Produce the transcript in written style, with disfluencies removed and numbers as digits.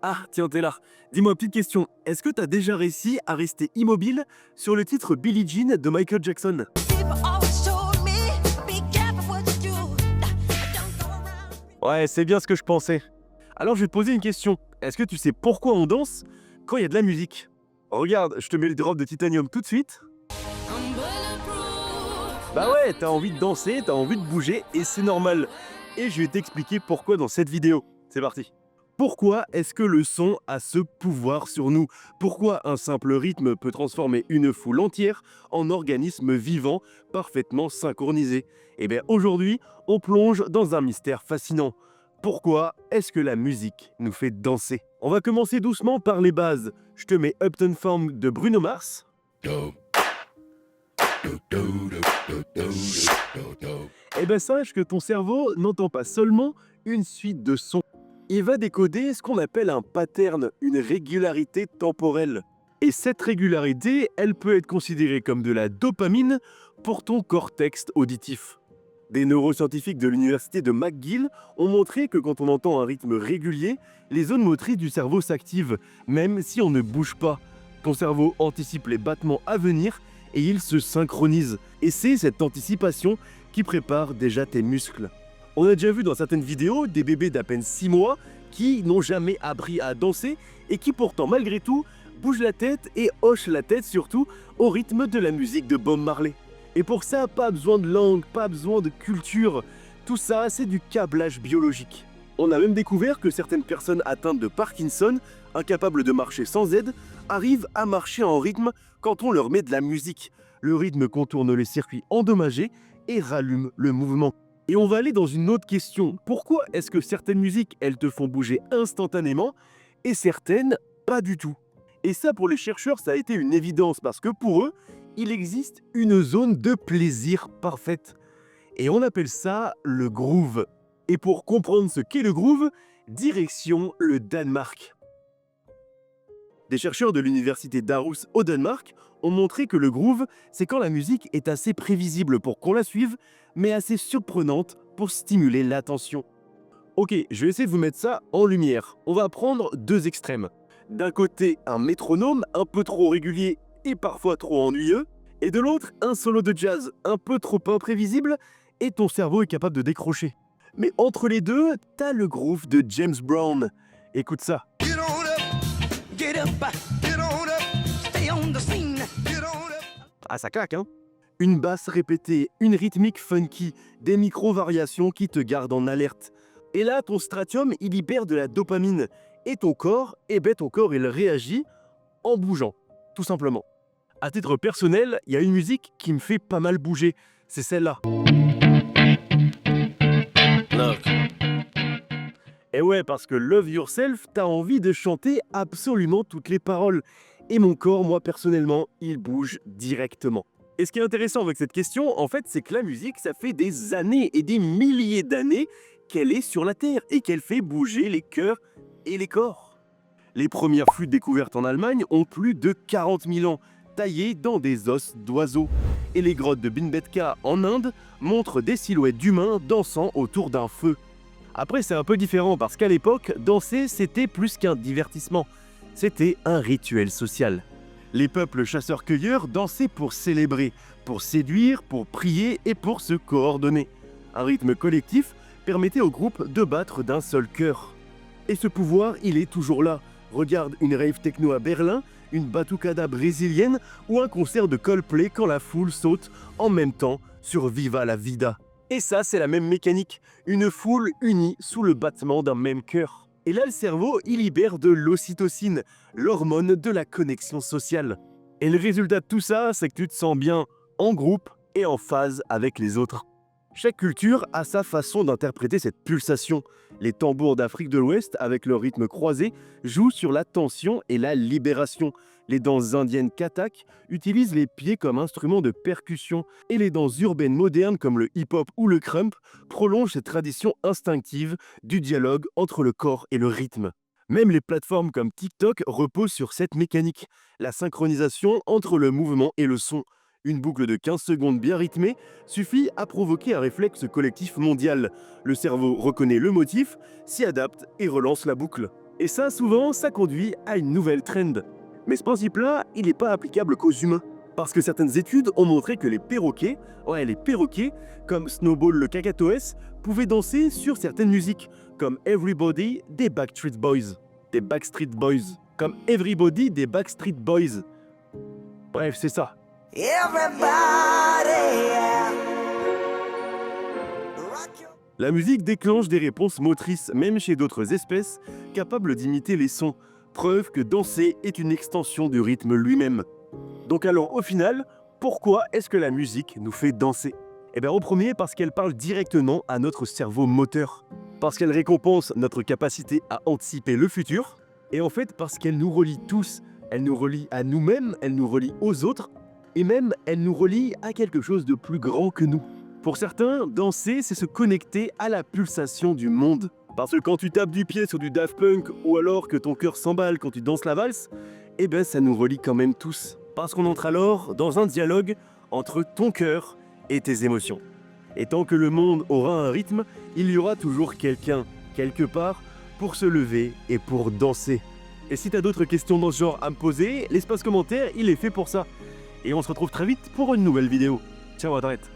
Ah, tiens, t'es là. Dis-moi, petite question. Est-ce que t'as déjà réussi à rester immobile sur le titre Billie Jean de Michael Jackson? People always told me, be careful what you do. Don't go around. Ouais, c'est bien ce que je pensais. Alors je vais te poser une question. Est-ce que tu sais pourquoi on danse quand il y a de la musique? Regarde, je te mets le drop de Titanium tout de suite. I'm bulletproof. Bah ouais, t'as envie de danser, t'as envie de bouger et c'est normal. Et je vais t'expliquer pourquoi dans cette vidéo. C'est parti. Pourquoi est-ce que le son a ce pouvoir sur nous? Pourquoi un simple rythme peut transformer une foule entière en organisme vivant parfaitement synchronisé? Eh bien aujourd'hui, on plonge dans un mystère fascinant. Pourquoi est-ce que la musique nous fait danser? On va commencer doucement par les bases. Je te mets Uptown Funk de Bruno Mars. Eh ben sache que ton cerveau n'entend pas seulement une suite de sons. Il va décoder ce qu'on appelle un pattern, une régularité temporelle. Et cette régularité, elle peut être considérée comme de la dopamine pour ton cortex auditif. Des neuroscientifiques de l'université de McGill ont montré que quand on entend un rythme régulier, les zones motrices du cerveau s'activent, même si on ne bouge pas. Ton cerveau anticipe les battements à venir et il se synchronise. Et c'est cette anticipation qui prépare déjà tes muscles. On a déjà vu dans certaines vidéos des bébés d'à peine 6 mois qui n'ont jamais appris à danser et qui pourtant malgré tout bougent la tête et hochent la tête surtout au rythme de la musique de Bob Marley. Et pour ça, pas besoin de langue, pas besoin de culture, tout ça c'est du câblage biologique. On a même découvert que certaines personnes atteintes de Parkinson, incapables de marcher sans aide, arrivent à marcher en rythme quand on leur met de la musique. Le rythme contourne les circuits endommagés et rallume le mouvement. Et on va aller dans une autre question. Pourquoi est-ce que certaines musiques, elles te font bouger instantanément et certaines, pas du tout? Et ça, pour les chercheurs, ça a été une évidence parce que pour eux, il existe une zone de plaisir parfaite. Et on appelle ça le groove. Et pour comprendre ce qu'est le groove, direction le Danemark. Des chercheurs de l'université d'Aarhus au Danemark ont montré que le groove, c'est quand la musique est assez prévisible pour qu'on la suive, mais assez surprenante pour stimuler l'attention. Ok, je vais essayer de vous mettre ça en lumière. On va prendre deux extrêmes. D'un côté, un métronome un peu trop régulier et parfois trop ennuyeux, et de l'autre, un solo de jazz un peu trop imprévisible et ton cerveau est capable de décrocher. Mais entre les deux, t'as le groove de James Brown. Écoute ça. Get on up, get up, get on up, stay on the scene, get on up. Ah, ça claque, hein? Une basse répétée, une rythmique funky, des micro-variations qui te gardent en alerte. Et là, ton stratium, il libère de la dopamine. Et ton corps, il réagit en bougeant, tout simplement. À titre personnel, il y a une musique qui me fait pas mal bouger. C'est celle-là. Look. Et ouais, parce que Love Yourself, t'as envie de chanter absolument toutes les paroles. Et mon corps, moi personnellement, il bouge directement. Et ce qui est intéressant avec cette question, en fait, c'est que la musique, ça fait des années et des milliers d'années qu'elle est sur la Terre et qu'elle fait bouger les cœurs et les corps. Les premières flûtes découvertes en Allemagne ont plus de 40 000 ans, taillées dans des os d'oiseaux. Et les grottes de Bhimbetka en Inde montrent des silhouettes d'humains dansant autour d'un feu. Après, c'est un peu différent parce qu'à l'époque, danser, c'était plus qu'un divertissement. C'était un rituel social. Les peuples chasseurs-cueilleurs dansaient pour célébrer, pour séduire, pour prier et pour se coordonner. Un rythme collectif permettait au groupe de battre d'un seul cœur. Et ce pouvoir, il est toujours là. Regarde une rave techno à Berlin, une batucada brésilienne ou un concert de Coldplay quand la foule saute en même temps sur Viva la Vida. Et ça, c'est la même mécanique, une foule unie sous le battement d'un même cœur. Et là, le cerveau, il libère de l'ocytocine, l'hormone de la connexion sociale. Et le résultat de tout ça, c'est que tu te sens bien en groupe et en phase avec les autres. Chaque culture a sa façon d'interpréter cette pulsation. Les tambours d'Afrique de l'Ouest, avec leur rythme croisé, jouent sur la tension et la libération. Les danses indiennes kathak utilisent les pieds comme instrument de percussion et les danses urbaines modernes comme le hip-hop ou le krump prolongent cette tradition instinctive du dialogue entre le corps et le rythme. Même les plateformes comme TikTok reposent sur cette mécanique, la synchronisation entre le mouvement et le son. Une boucle de 15 secondes bien rythmée suffit à provoquer un réflexe collectif mondial. Le cerveau reconnaît le motif, s'y adapte et relance la boucle. Et ça, souvent, ça conduit à une nouvelle trend. Mais ce principe-là, il n'est pas applicable qu'aux humains. Parce que certaines études ont montré que les perroquets, comme Snowball le Cacatoès, pouvaient danser sur certaines musiques, comme Everybody des Backstreet Boys. Comme Everybody des Backstreet Boys. Bref, c'est ça. Everybody, yeah. Rock your- La musique déclenche des réponses motrices, même chez d'autres espèces, capables d'imiter les sons. Preuve que danser est une extension du rythme lui-même. Donc alors, au final, pourquoi est-ce que la musique nous fait danser? Eh bien, au premier, parce qu'elle parle directement à notre cerveau moteur. Parce qu'elle récompense notre capacité à anticiper le futur. Et en fait, parce qu'elle nous relie tous. Elle nous relie à nous-mêmes, elle nous relie aux autres. Et même, elle nous relie à quelque chose de plus grand que nous. Pour certains, danser, c'est se connecter à la pulsation du monde. Parce que quand tu tapes du pied sur du Daft Punk, ou alors que ton cœur s'emballe quand tu danses la valse, eh ben ça nous relie quand même tous. Parce qu'on entre alors dans un dialogue entre ton cœur et tes émotions. Et tant que le monde aura un rythme, il y aura toujours quelqu'un, quelque part, pour se lever et pour danser. Et si t'as d'autres questions dans ce genre à me poser, l'espace commentaire, il est fait pour ça. Et on se retrouve très vite pour une nouvelle vidéo. Ciao, à très vite.